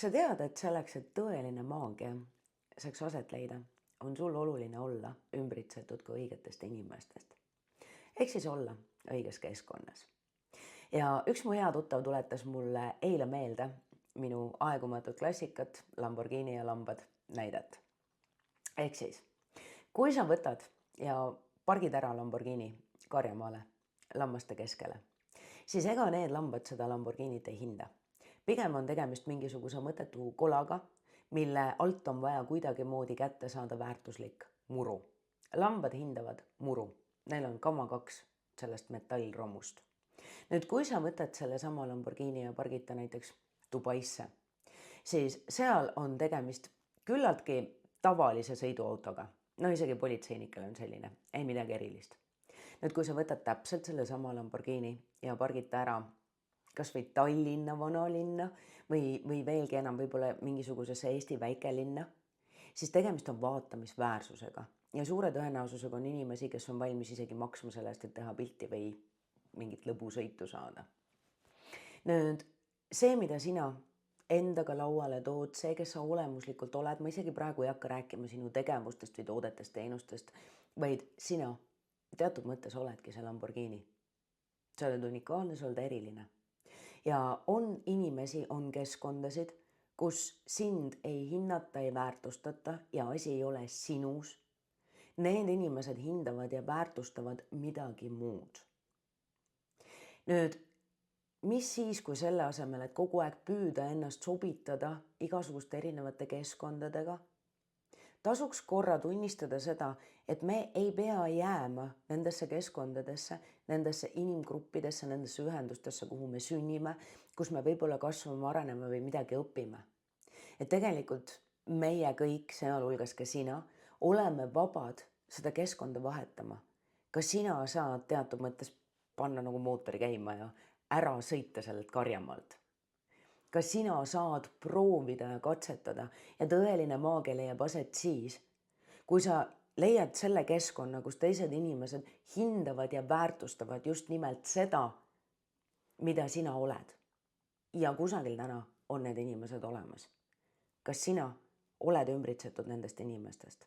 Sa tead, et selleks, et tõeline maagia saaks aset leida, on sul oluline olla ümbritsetud ka õigetest inimestest. Ehk siis olla õiges keskkonnas. Ja üks mu hea tuttav tuletas mulle eile meelde minu aegumatut klassikat Lamborghini ja lambad näidet. Ehk siis, kui sa võtad ja pargid ära Lamborghini karjamaale lammaste keskele, siis ega need lambad seda Lamborghinit ei hinda. Pigem on tegemist mingisuguse mõttetu kolaga, mille alt on vaja kuidagimoodi kätte saada väärtuslik muru. Lambad hindavad muru. Neil on kama 2 sellest metallromust. Nüüd, kui sa võtad selle sama Lamborghini ja pargita näiteks Dubaisse, siis seal on tegemist küllaltki tavalise sõiduautoga. No isegi politseinikel on selline, ei midagi erilist. Nüüd, kui sa võtad täpselt selle sama Lamborghini ja pargita ära kas või Tallinna vanalinna või veelgi enam võib-olla mingisugusesse Eesti väikelinna, siis tegemist on vaatamisväärsusega. Ja suure tõenäosusega on inimesi, kes on valmis isegi maksma selle eest, et teha pilti või mingit lõbusõitu saada. Nüüd, see, mida sina endaga lauale tood, see, kes sa olemuslikult oled, ma isegi praegu ei hakka rääkima sinu tegevustest või toodetest, teenustest, vaid sina teatud mõttes oledki see Lamborghini. Sa oled unikaalne, sa oled eriline. Ja on inimesi, on keskkondasid, kus sind ei hinnata, ei väärtustata ja asi ei ole sinus. Need inimesed hindavad ja väärtustavad midagi muud. Nüüd, mis siis, kui selle asemel, et kogu aeg püüda ennast sobitada igasuguste erinevate keskkondadega, tasuks korra tunnistada seda, et me ei pea jääma nendesse keskkondadesse, nendesse inimgruppidesse, nendesse ühendustesse, kuhu me sünnime, kus me võib-olla kasvame, areneme või midagi õpime. Et tegelikult meie kõik, sealhulgas ka sina, oleme vabad seda keskkonda vahetama. Ka sina saad teatud mõttes panna nagu mootori käima ja ära sõita sellelt karjamaalt. Ka sina saad proovida ja katsetada ja tõeline maagia leiab aset siis, kui sa leiad selle keskkonna, kus teised inimesed hindavad ja väärtustavad just nimelt seda, mida sina oled. Ja kusagil täna on need inimesed olemas. Kas sina oled ümbritsetud nendest inimestest?